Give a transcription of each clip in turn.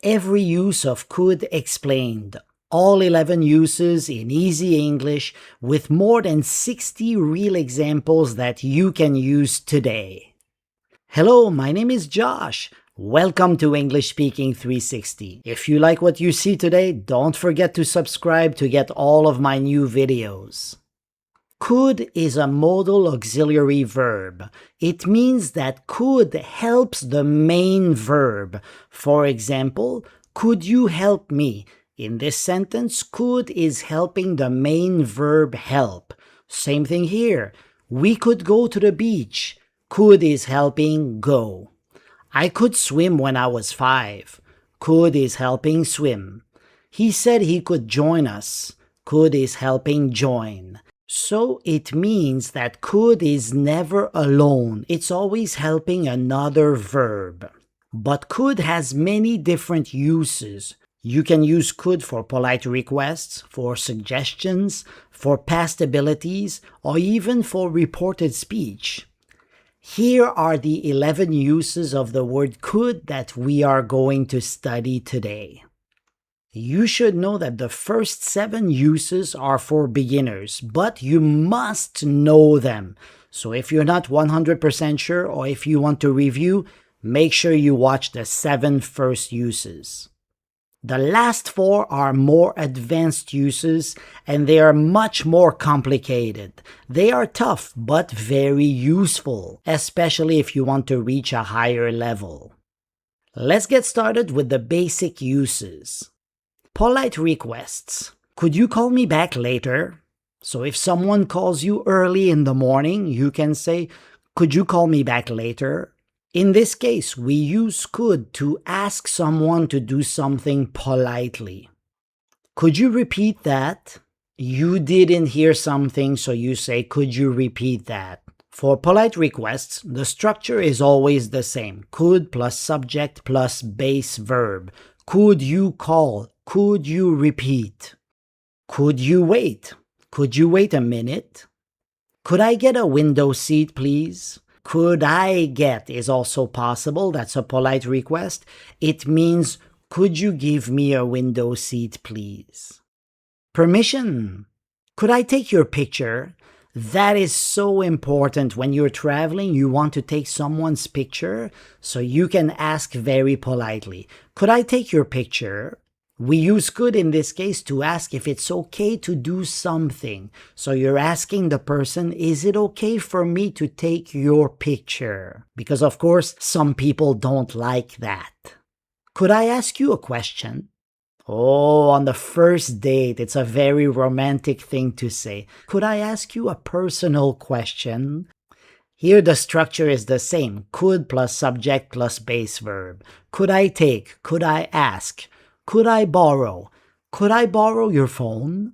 Every use of could explained. All 11 uses in easy English with more than 60 real examples that you can use today. Hello, my name is Josh. Welcome to English Speaking 360. If you like what you see today, don't forget to subscribe to get all of my new videos. Could is a modal auxiliary verb. It means that could helps the main verb. For example, could you help me? In this sentence, could is helping the main verb help. Same thing here. We could go to the beach. Could is helping go. I could swim when I was 5. Could is helping swim. He said he could join us. Could is helping join. So it means that could is never alone. It's always helping another verb. But could has many different uses. You can use could for polite requests, for suggestions, for past abilities, or even for reported speech. Here are the 11 uses of the word could that we are going to study today. You should know that the first 7 uses are for beginners, but you must know them. So if you're not 100% sure or if you want to review, make sure you watch the 7 first uses. The last 4 are more advanced uses and they are much more complicated. They are tough but very useful, especially if you want to reach a higher level. Let's get started with the basic uses. Polite requests. Could you call me back later? So if someone calls you early in the morning, you can say, could you call me back later? In this case, we use could to ask someone to do something politely. Could you repeat that? You didn't hear something, so you say, could you repeat that? For polite requests, the structure is always the same. Could plus subject plus base verb. Could you call? Could you repeat? Could you wait? Could you wait a minute? Could I get a window seat, please? Could I get is also possible. That's a polite request. It means, could you give me a window seat, please? Permission. Could I take your picture? That is so important. When you're traveling, you want to take someone's picture, so you can ask very politely. Could I take your picture? We use could in this case to ask if it's okay to do something. So you're asking the person, is it okay for me to take your picture? Because of course, some people don't like that. Could I ask you a question? Oh, on the first date, it's a very romantic thing to say. Could I ask you a personal question? Here the structure is the same. Could plus subject plus base verb. Could I take? Could I ask? Could I borrow? Could I borrow your phone?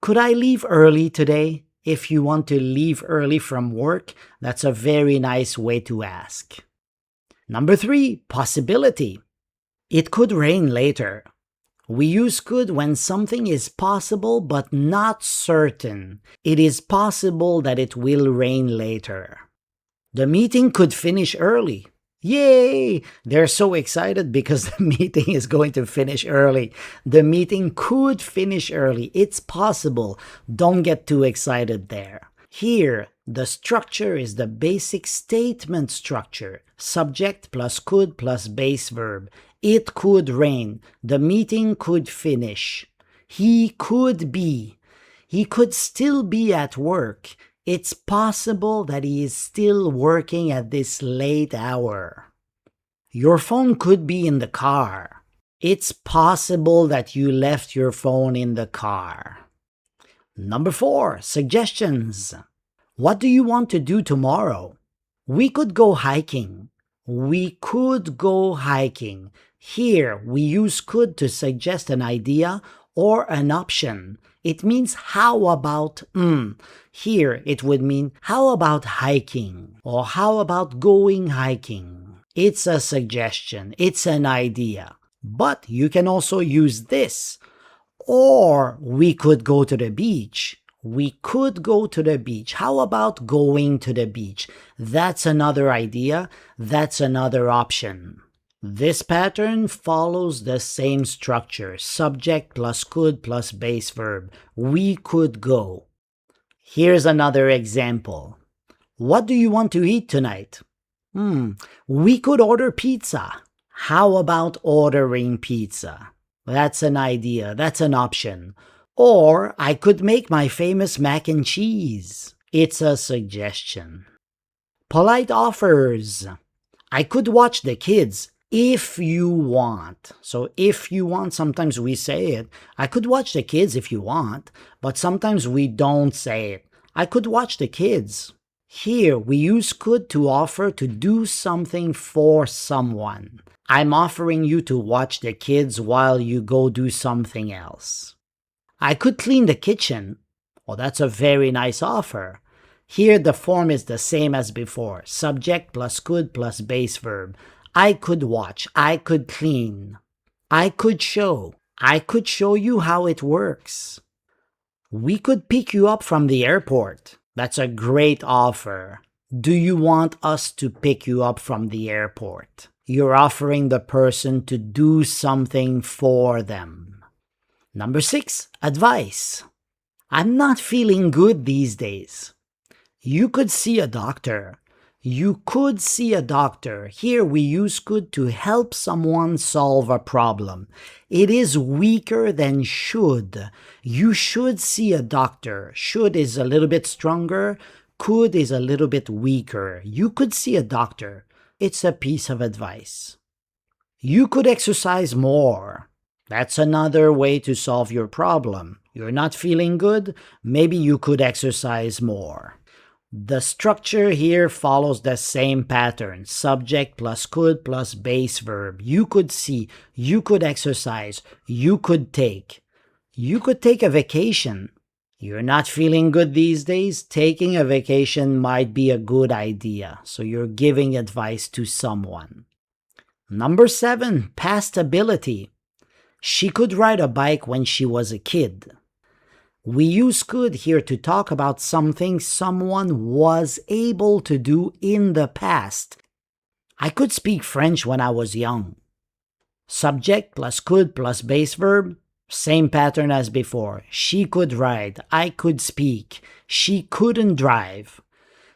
Could I leave early today? If you want to leave early from work, that's a very nice way to ask. Number 3, possibility. It could rain later. We use could when something is possible but not certain. It is possible that it will rain later. The meeting could finish early. Yay! They're so excited because the meeting is going to finish early. The meeting could finish early. It's possible. Don't get too excited there. Here, the structure is the basic statement structure. Subject plus could plus base verb. It could rain. The meeting could finish. He could be. He could still be at work. It's possible that he is still working at this late hour. Your phone could be in the car. It's possible that you left your phone in the car. Number 4, suggestions. What do you want to do tomorrow? We could go hiking. We could go hiking. Here, we use could to suggest an idea or an option. It means how about, Here, it would mean how about hiking or how about going hiking. It's a suggestion. It's an idea. But you can also use this. Or we could go to the beach. We could go to the beach. How about going to the beach? That's another idea. That's another option. This pattern follows the same structure, subject plus could plus base verb. We could go. Here's another example. What do you want to eat tonight? We could order pizza. How about ordering pizza? That's an idea, that's an option. Or I could make my famous mac and cheese. It's a suggestion. Polite offers. I could watch the kids if you want. So if you want, sometimes we say it. I could watch the kids if you want, but sometimes we don't say it. I could watch the kids. Here, we use could to offer to do something for someone. I'm offering you to watch the kids while you go do something else. I could clean the kitchen. Well, that's a very nice offer. Here, the form is the same as before. Subject plus could plus base verb. I could watch. I could clean. I could show. I could show you how it works. We could pick you up from the airport. That's a great offer. Do you want us to pick you up from the airport? You're offering the person to do something for them. Number 6, advice. I'm not feeling good these days. You could see a doctor. You could see a doctor. Here we use could to help someone solve a problem. It is weaker than should. You should see a doctor. Should is a little bit stronger. Could is a little bit weaker. You could see a doctor. It's a piece of advice. You could exercise more. That's another way to solve your problem. You're not feeling good? Maybe you could exercise more. The structure here follows the same pattern. Subject plus could plus base verb. You could see, you could exercise, you could take. You could take a vacation. You're not feeling good these days? Taking a vacation might be a good idea. So you're giving advice to someone. Number 7, past ability. She could ride a bike when she was a kid. We use could here to talk about something someone was able to do in the past. I could speak French when I was young. Subject plus could plus base verb, same pattern as before. She could ride, I could speak. She couldn't drive.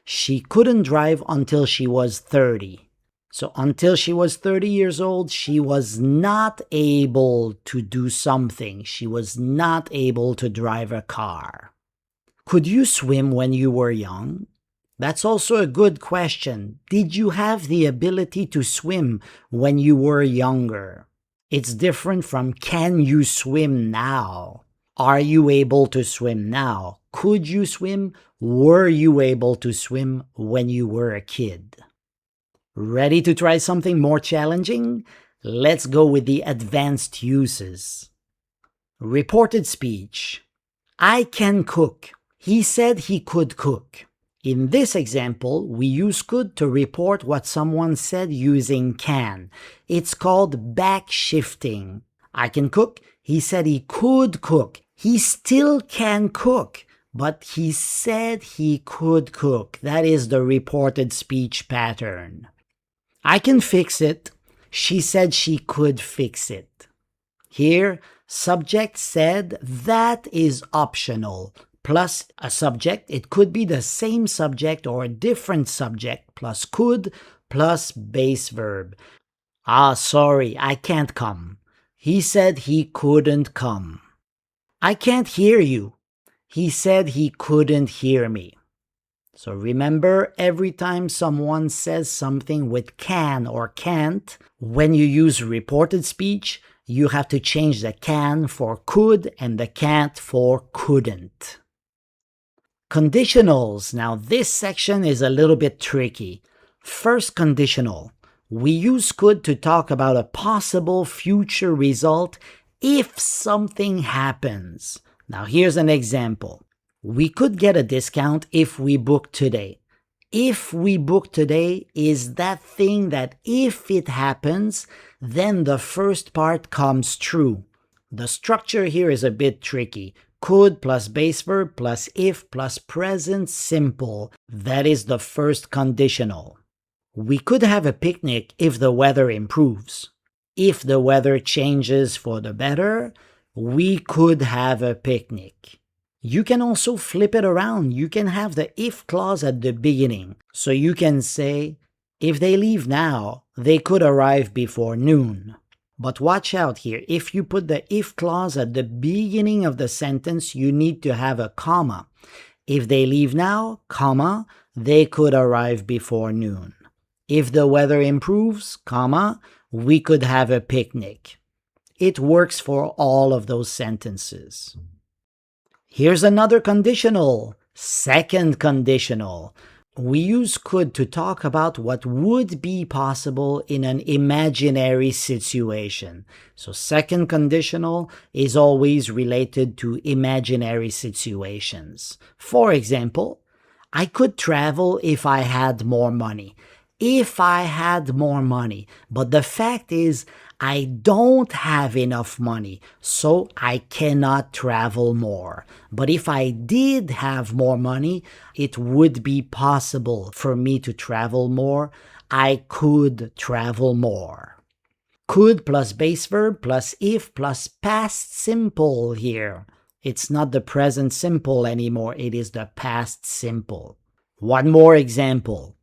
She couldn't drive until she was 30. So until she was 30 years old, she was not able to do something. She was not able to drive a car. Could you swim when you were young? That's also a good question. Did you have the ability to swim when you were younger? It's different from can you swim now? Are you able to swim now? Could you swim? Were you able to swim when you were a kid? Ready to try something more challenging? Let's go with the advanced uses. Reported speech. I can cook. He said he could cook. In this example, we use could to report what someone said using can. It's called backshifting. I can cook. He said he could cook. He still can cook, but he said he could cook. That is the reported speech pattern. I can fix it. She said she could fix it. Here, subject said that is optional. Plus a subject, it could be the same subject or a different subject, plus could, plus base verb. Sorry, I can't come. He said he couldn't come. I can't hear you. He said he couldn't hear me. So remember, every time someone says something with can or can't, when you use reported speech, you have to change the can for could and the can't for couldn't. Conditionals. Now this section is a little bit tricky. First conditional. We use could to talk about a possible future result if something happens. Now here's an example. We could get a discount if we book today. If we book today is that thing that if it happens, then the first part comes true. The structure here is a bit tricky. Could plus base verb plus if plus present simple. That is the first conditional. We could have a picnic if the weather improves. If the weather changes for the better, we could have a picnic. You can also flip it around. You can have the if clause at the beginning. So you can say, if they leave now, they could arrive before noon. But watch out here. If you put the if clause at the beginning of the sentence, you need to have a comma. If they leave now, comma, they could arrive before noon. If the weather improves, comma, we could have a picnic. It works for all of those sentences. Here's another conditional, second conditional. We use could to talk about what would be possible in an imaginary situation. So second conditional is always related to imaginary situations. For example, I could travel if I had more money. If I had more money. But the fact is, I don't have enough money, so I cannot travel more. But if I did have more money, it would be possible for me to travel more. I could travel more. Could plus base verb plus if plus past simple here. It's not the present simple anymore, it is the past simple. One more example.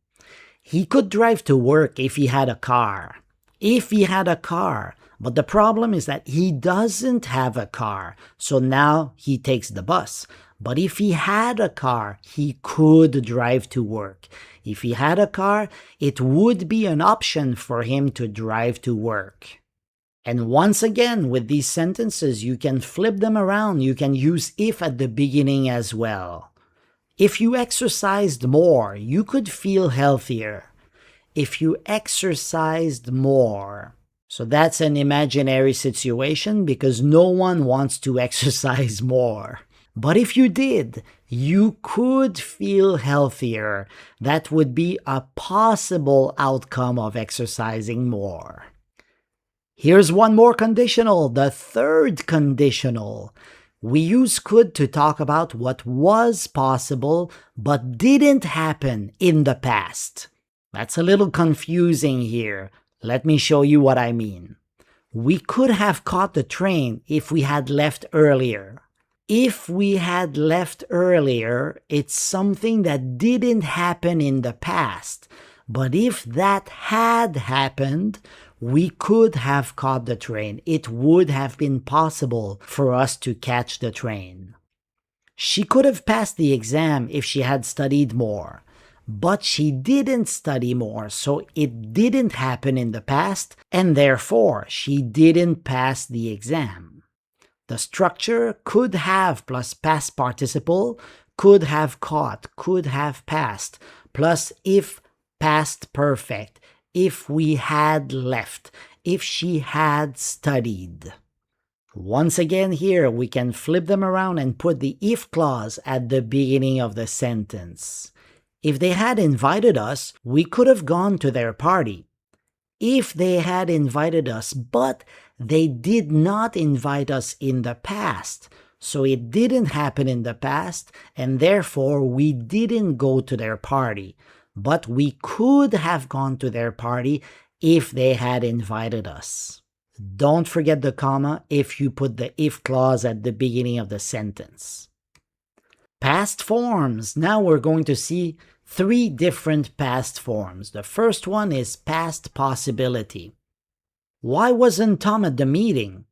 He could drive to work if he had a car. If he had a car, but the problem is that he doesn't have a car, so now he takes the bus. But if he had a car, he could drive to work. If he had a car, it would be an option for him to drive to work. And once again, with these sentences, you can flip them around. You can use if at the beginning as well. If you exercised more, you could feel healthier. If you exercised more. So that's an imaginary situation because no one wants to exercise more. But if you did, you could feel healthier. That would be a possible outcome of exercising more. Here's one more conditional, the third conditional. We use could to talk about what was possible but didn't happen in the past. That's a little confusing here. Let me show you what I mean. We could have caught the train if we had left earlier. If we had left earlier, it's something that didn't happen in the past. But if that had happened, we could have caught the train. It would have been possible for us to catch the train. She could have passed the exam if she had studied more. But she didn't study more, so it didn't happen in the past, and therefore she didn't pass the exam. The structure could have plus past participle, could have caught, could have passed, plus if past perfect, if we had left, if she had studied. Once again here, we can flip them around and put the if clause at the beginning of the sentence. If they had invited us, we could have gone to their party. If they had invited us, but they did not invite us in the past, so it didn't happen in the past, and therefore we didn't go to their party. But we could have gone to their party if they had invited us. Don't forget the comma if you put the if clause at the beginning of the sentence. Past forms. Now we're going to see 3 different past forms. The first one is past possibility. Why wasn't Tom at the meeting?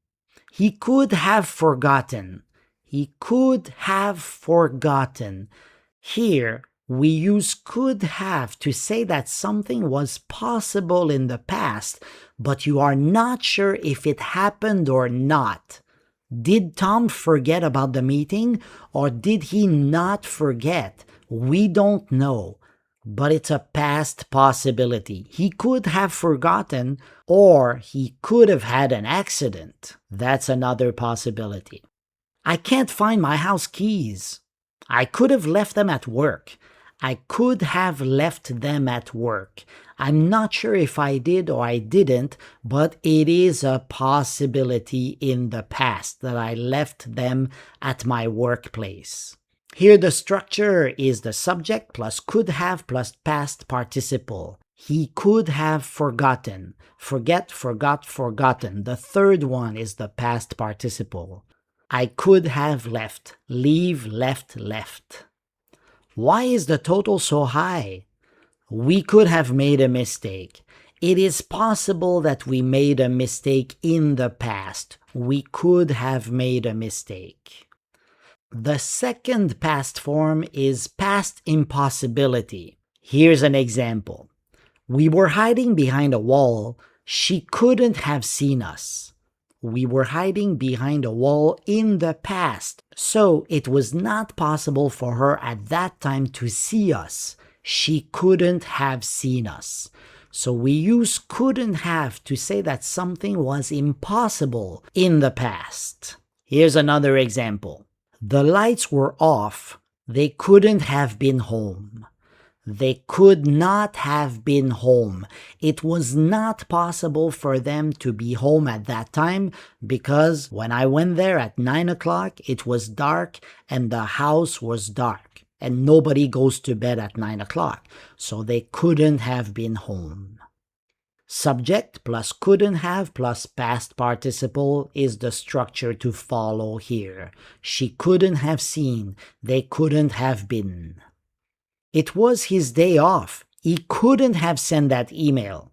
He could have forgotten. He could have forgotten. Here, we use could have to say that something was possible in the past, but you are not sure if it happened or not. Did Tom forget about the meeting, or did he not forget? We don't know, but it's a past possibility. He could have forgotten, or he could have had an accident. That's another possibility. I can't find my house keys. I could have left them at work. I could have left them at work. I'm not sure if I did or I didn't, but it is a possibility in the past that I left them at my workplace. Here the structure is the subject plus could have plus past participle. He could have forgotten. Forget, forgot, forgotten. The third one is the past participle. I could have left. Leave, left, left. Why is the total so high? We could have made a mistake. It is possible that we made a mistake in the past. We could have made a mistake. The second past form is past impossibility. Here's an example. We were hiding behind a wall. She couldn't have seen us. We were hiding behind a wall in the past, so it was not possible for her at that time to see us. She couldn't have seen us. So we use couldn't have to say that something was impossible in the past. Here's another example. The lights were off. They couldn't have been home. They could not have been home. It was not possible for them to be home at that time because when I went there at 9 o'clock, it was dark and the house was dark. And nobody goes to bed at 9 o'clock. So they couldn't have been home. Subject plus couldn't have plus past participle is the structure to follow here. She couldn't have seen. They couldn't have been. It was his day off. He couldn't have sent that email.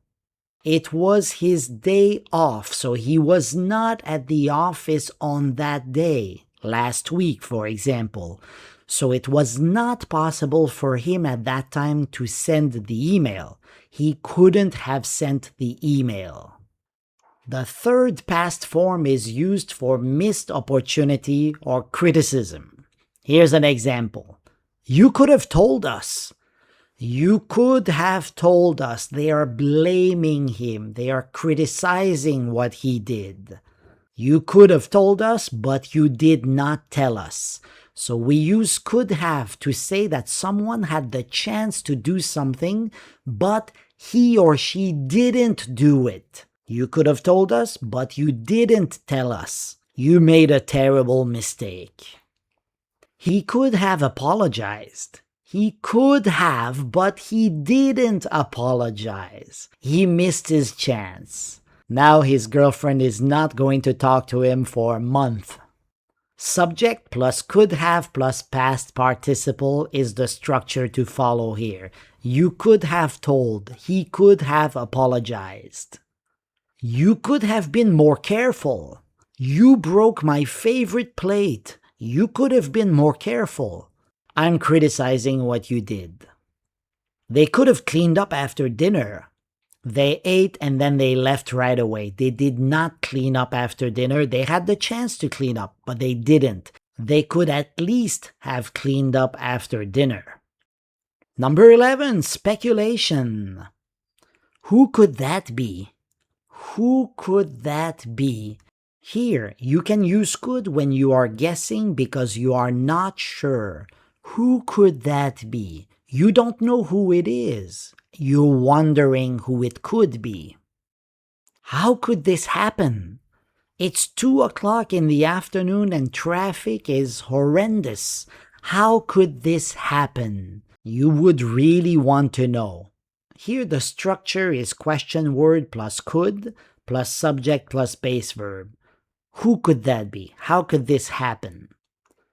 It was his day off, so he was not at the office on that day, last week, for example. So it was not possible for him at that time to send the email. He couldn't have sent the email. The third past form is used for missed opportunity or criticism. Here's an example. You could have told us. You could have told us. They are blaming him. They are criticizing what he did. You could have told us, but you did not tell us. So we use could have to say that someone had the chance to do something, but he or she didn't do it. You could have told us, but you didn't tell us. You made a terrible mistake. He could have apologized. He could have, but he didn't apologize. He missed his chance. Now his girlfriend is not going to talk to him for a month. Subject plus could have plus past participle is the structure to follow here. You could have told. He could have apologized. You could have been more careful. You broke my favorite plate. You could have been more careful. I'm criticizing what you did. They could have cleaned up after dinner. They ate and then they left right away. They did not clean up after dinner. They had the chance to clean up, but they didn't. They could at least have cleaned up after dinner. Number 11, speculation. Who could that be? Who could that be? Here, you can use could when you are guessing because you are not sure. Who could that be? You don't know who it is. You're wondering who it could be. How could this happen? It's 2 o'clock in the afternoon and traffic is horrendous. How could this happen? You would really want to know. Here the structure is question word plus could plus subject plus base verb. Who could that be? How could this happen?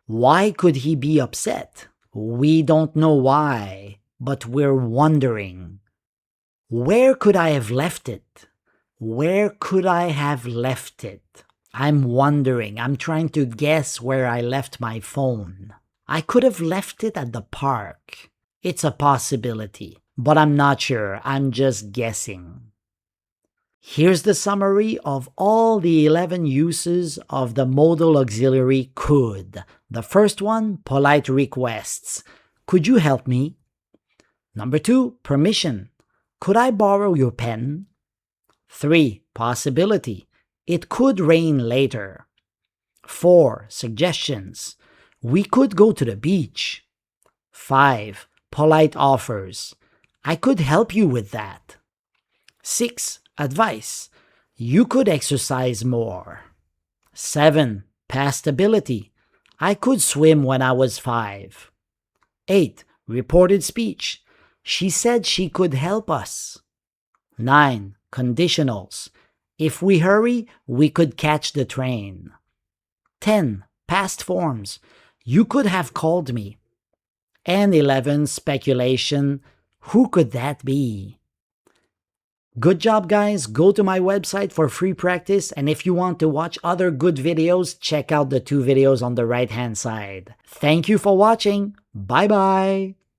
Why could he be upset? We don't know why, but we're wondering. Where could I have left it? Where could I have left it? I'm wondering. I'm trying to guess where I left my phone. I could have left it at the park. It's a possibility, but I'm not sure. I'm just guessing. Here's the summary of all the 11 uses of the modal auxiliary could. The first one, polite requests. Could you help me? Number 2, permission. Could I borrow your pen? 3, possibility. It could rain later. 4, suggestions. We could go to the beach. 5, polite offers. I could help you with that. 6, advice. You could exercise more. 7, past ability. I could swim when I was 5. 8, reported speech. She said she could help us. 9. Conditionals. If we hurry, we could catch the train. 10. Past forms. You could have called me. And 11. Speculation. Who could that be? Good job, guys. Go to my website for free practice, and if you want to watch other good videos, check out the 2 videos on the right-hand side. Thank you for watching. Bye-bye.